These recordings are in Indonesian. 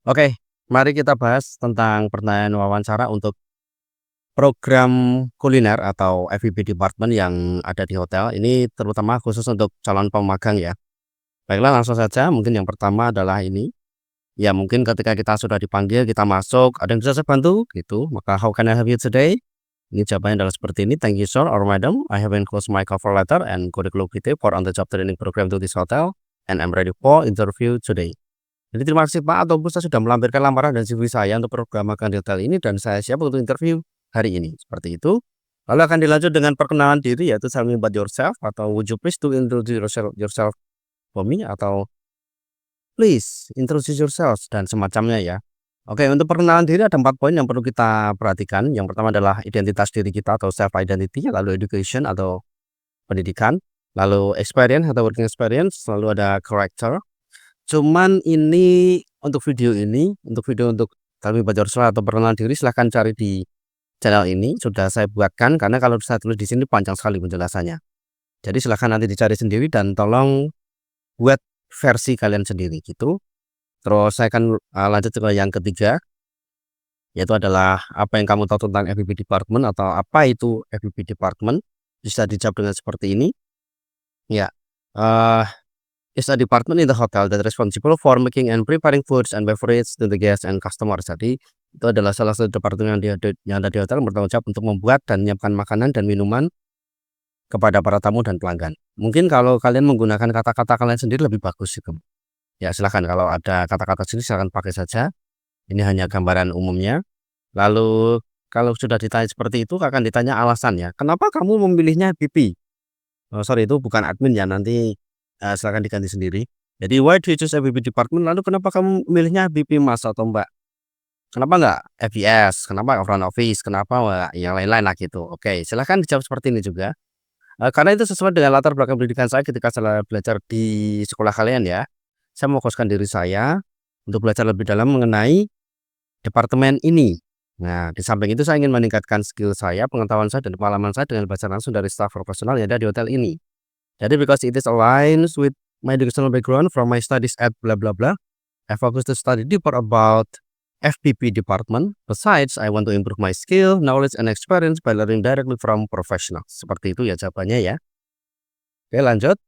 Oke, mari kita bahas tentang pertanyaan wawancara untuk program kuliner atau FEB department yang ada di hotel. Ini terutama khusus untuk calon pemagang ya. Baiklah, langsung saja. Mungkin yang pertama adalah ini. Ya, mungkin ketika kita sudah dipanggil, kita masuk, ada yang bisa saya bantu? Gitu. Maka, how can I help you today? Ini jawabannya adalah seperti ini. Thank you, sir or madam. I have enclosed my cover letter and curriculum vitae for on-the-job training program to this hotel, and I'm ready for interview today. Jadi terima kasih Pak atau Bu, saya sudah melampirkan lamaran dan CV saya untuk program magang di hotel ini dan saya siap untuk interview hari ini. Seperti itu. Lalu akan dilanjut dengan perkenalan diri, yaitu tell me about yourself, atau would you please to introduce yourself for me, atau please introduce yourself dan semacamnya ya. Oke, untuk perkenalan diri ada 4 poin yang perlu kita perhatikan. Yang pertama adalah identitas diri kita atau self identity, lalu education atau pendidikan, lalu experience atau working experience, lalu ada character. Cuman ini untuk video untuk kami baca atau perkenalan diri, silahkan cari di channel ini, sudah saya buatkan karena kalau saya tulis di sini panjang sekali penjelasannya. Jadi silahkan nanti dicari sendiri dan tolong buat versi kalian sendiri gitu. Terus saya akan lanjut ke yang ketiga, yaitu adalah apa yang kamu tahu tentang FEB department atau apa itu FEB department. Bisa dijawab dengan seperti ini. Ya. eh Is a department in the hotel that responsible for making and preparing foods and beverages to the guests and customers. Jadi itu adalah salah satu departemen yang ada di hotel yang bertanggung jawab untuk membuat dan menyiapkan makanan dan minuman kepada para tamu dan pelanggan. Mungkin kalau kalian menggunakan kata-kata kalian sendiri lebih bagus itu. Ya silahkan, kalau ada kata-kata sendiri silahkan pakai saja. Ini hanya gambaran umumnya. Lalu kalau sudah ditanya seperti itu akan ditanya alasannya. Kenapa kamu memilihnya BP? Oh, sorry, itu bukan admin ya, nanti silakan diganti sendiri. Jadi why do you choose FEB department? Lalu kenapa kamu milihnya BP Mas atau Mbak? Kenapa nggak FES? Kenapa front office? Kenapa nggak yang lain-lain lah gitu? Oke, silahkan dijawab seperti ini juga. Karena itu sesuai dengan latar belakang pendidikan saya ketika saya belajar di sekolah kalian ya. Saya memfokuskan diri saya untuk belajar lebih dalam mengenai departemen ini. Nah, di samping itu saya ingin meningkatkan skill saya, pengetahuan saya, dan pengalaman saya dengan belajar langsung dari staf profesional yang ada di hotel ini. Jadi because it is aligns with my educational background from my studies at blah blah blah, I focus to study deeper about FPP department. Besides, I want to improve my skill, knowledge, and experience by learning directly from professionals. Seperti itu ya jawabannya ya. Oke, lanjut.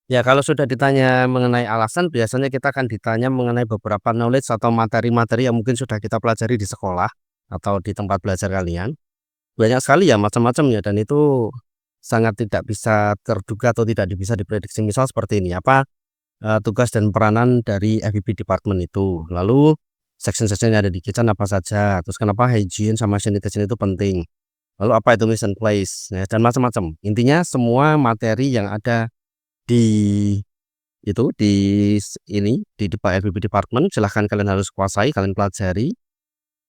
Ya, kalau sudah ditanya mengenai alasan, biasanya kita akan ditanya mengenai beberapa knowledge atau materi-materi yang mungkin sudah kita pelajari di sekolah atau di tempat belajar kalian. Banyak sekali ya macam-macam ya, dan itu sangat tidak bisa terduga atau tidak bisa diprediksi. Misal seperti ini, apa tugas dan peranan dari FEB department itu. Lalu section-section yang ada di kitchen apa saja. Terus kenapa hygiene sama sanitation itu penting. Lalu apa itu mission place, ya, dan macam-macam. Intinya semua materi yang ada di di FEB department silahkan kalian harus kuasai, kalian pelajari.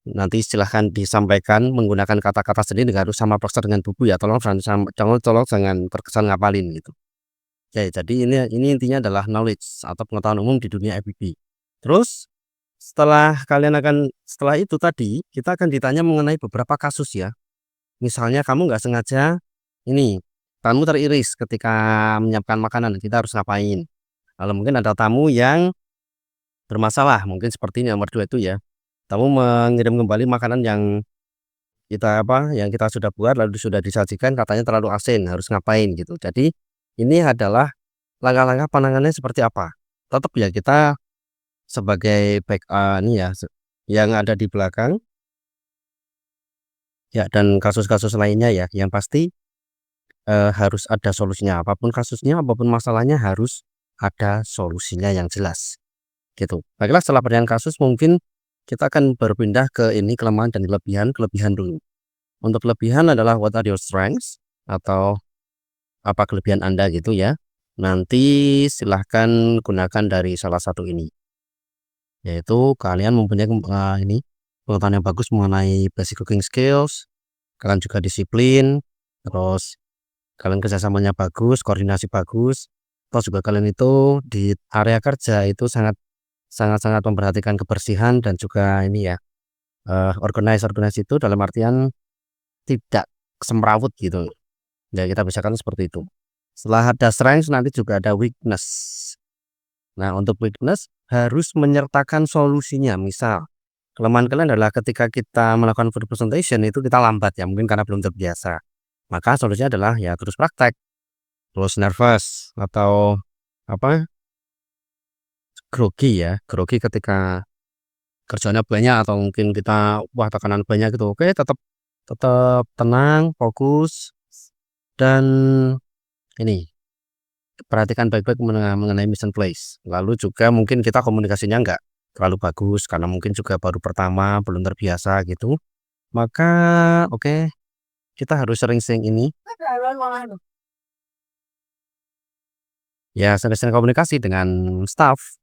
Nanti silahkan disampaikan menggunakan kata-kata sendiri, nggak harus sama persis dengan buku ya. Tolong jangan terkesan ngapalin gitu. Oke, jadi ini intinya adalah knowledge atau pengetahuan umum di dunia FEB. Terus setelah itu tadi kita akan ditanya mengenai beberapa kasus ya. Misalnya kamu nggak sengaja tamu teriris ketika menyiapkan makanan, kita harus ngapain? Lalu mungkin ada tamu yang bermasalah, mungkin seperti ini nomor 2 itu ya. Tamu mengirim kembali makanan yang kita sudah buat lalu sudah disajikan katanya terlalu asin, harus ngapain gitu. Jadi ini adalah langkah-langkah penanganannya seperti apa. Tetap ya kita sebagai yang ada di belakang ya, dan kasus-kasus lainnya ya, yang pasti harus ada solusinya. Apapun kasusnya, apapun masalahnya harus ada solusinya yang jelas gitu. Baiklah, setelah pertanyaan kasus mungkin kita akan berpindah ke kelemahan dan kelebihan dulu. Untuk kelebihan adalah what are your strengths, atau apa kelebihan Anda gitu ya. Nanti silahkan gunakan dari salah satu ini. Yaitu kalian mempunyai pengetahuan yang bagus mengenai basic cooking skills, kalian juga disiplin, terus kalian kerjasamanya bagus, koordinasi bagus, terus juga kalian itu di area kerja itu sangat memperhatikan kebersihan dan juga organize itu dalam artian tidak semrawut gitu. Ya, kita bisa kan seperti itu. Setelah ada strength nanti juga ada weakness. Nah, untuk weakness harus menyertakan solusinya. Misal, kelemahan kalian adalah ketika kita melakukan food presentation itu kita lambat ya, mungkin karena belum terbiasa. Maka solusinya adalah ya terus praktek, terus nervous atau apa, grogi ya, grogi ketika kerjanya banyak atau mungkin kita wah tekanan banyak gitu. Oke, tetap tetap tenang, fokus, dan ini perhatikan baik-baik mengenai mission place. Lalu juga mungkin kita komunikasinya nggak terlalu bagus karena mungkin juga baru pertama, belum terbiasa gitu. Maka oke, kita harus sering-sering ini ya sering-sering komunikasi dengan staff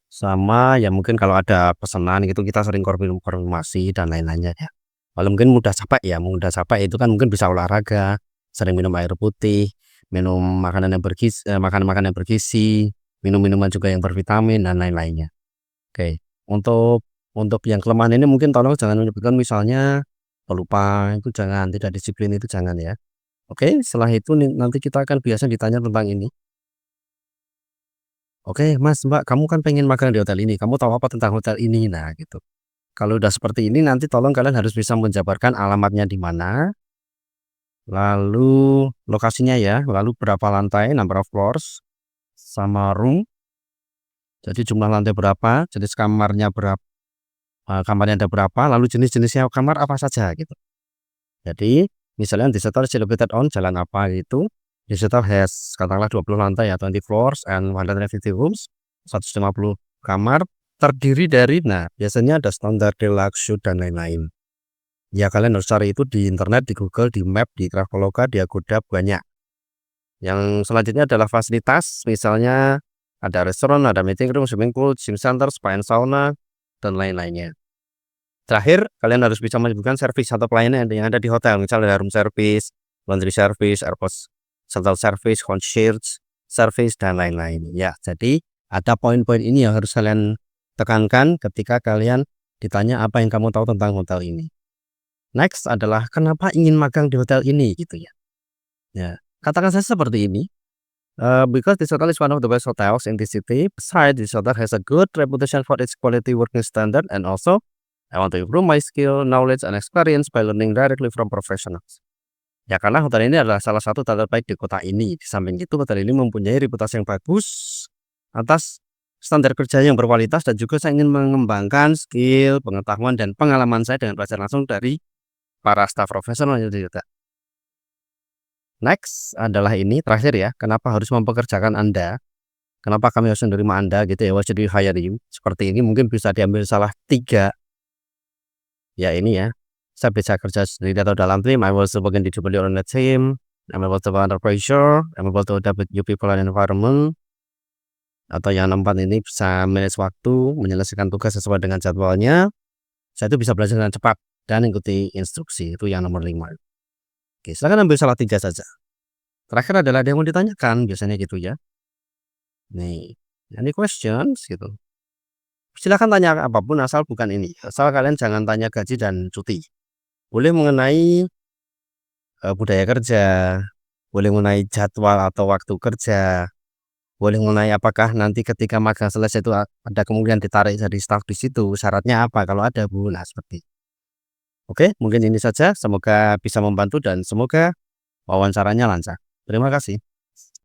sama ya mungkin kalau ada pesanan gitu kita sering konfirmasi dan lain-lainnya ya. Kalau mungkin mudah capek itu kan mungkin bisa olahraga, sering minum air putih, minum makanan-makanan yang bergizi, minum minuman juga yang bervitamin dan lain-lainnya. Oke, untuk yang kelemahan ini mungkin tolong jangan menyebutkan misalnya pelupa, itu jangan, tidak disiplin itu jangan ya. Oke, setelah itu nanti kita akan biasa ditanya tentang ini. Oke, Mas, Mbak, kamu kan pengen magang di hotel ini, kamu tahu apa tentang hotel ini? Nah, gitu. Kalau udah seperti ini nanti tolong kalian harus bisa menjabarkan alamatnya di mana, lalu lokasinya ya, lalu berapa lantai, number of floors, sama room. Jadi jumlah lantai berapa, jenis kamarnya berapa, kamarnya ada berapa, lalu jenis-jenisnya kamar apa saja gitu. Jadi misalnya this hotel is located on jalan apa gitu. This hotel has katakanlah 20 lantai ya, 20 floors and 150 rooms, 150 kamar, terdiri dari nah biasanya ada standar, deluxe, suite dan lain-lain. Ya kalian harus cari itu di internet, di Google, di Map, di Traveloka, di Agoda banyak. Yang selanjutnya adalah fasilitas, misalnya ada restoran, ada meeting room, swimming pool, gym center, spa and sauna, dan lain-lainnya. Terakhir, kalian harus bisa menyebutkan servis atau pelayanan yang ada di hotel, misalnya room service, laundry service, airport shuttle service, concierge service, dan lain-lain. Ya, jadi ada poin-poin ini yang harus kalian tekankan ketika kalian ditanya apa yang kamu tahu tentang hotel ini. Next adalah kenapa ingin magang di hotel ini gitu ya. Ya, katakan saja seperti ini. Because this hotel is one of the best hotels in the city. Besides, this hotel has a good reputation for its quality working standard, and also I want to improve my skill, knowledge, and experience by learning directly from professionals. Ya karena hotel ini adalah salah satu hotel terbaik di kota ini. Di samping itu hotel ini mempunyai reputasi yang bagus atas standar kerja yang berkualitas dan juga saya ingin mengembangkan skill, pengetahuan, dan pengalaman saya dengan belajar langsung dari para staf profesional yang ada. Next adalah ini terakhir ya, kenapa harus mempekerjakan Anda? Kenapa kami harus menerima Anda gitu ya, why should we hire you? Seperti ini mungkin bisa diambil salah 3. Ya ini ya, saya bisa kerja sendiri atau dalam tim, I'm also working individually on a team, I'm able to work under pressure, I'm able to adapt with new people and environment. Atau yang 4 ini bisa manage waktu, menyelesaikan tugas sesuai dengan jadwalnya. Saya itu bisa belajar dengan cepat dan ikuti instruksi, itu yang nomor 5. Oke, silakan ambil salah 3 saja. Terakhir adalah ada yang mau ditanyakan, biasanya gitu ya. Nih, any questions gitu. Silakan tanya apapun asal bukan ini, asal kalian jangan tanya gaji dan cuti. Boleh mengenai budaya kerja, boleh mengenai jadwal atau waktu kerja, boleh mengenai apakah nanti ketika magang selesai itu ada kemungkinan ditarik jadi staf di situ, syaratnya apa kalau ada Bu. Nah, seperti oke, mungkin ini saja, semoga bisa membantu dan semoga wawancaranya lancar. Terima kasih.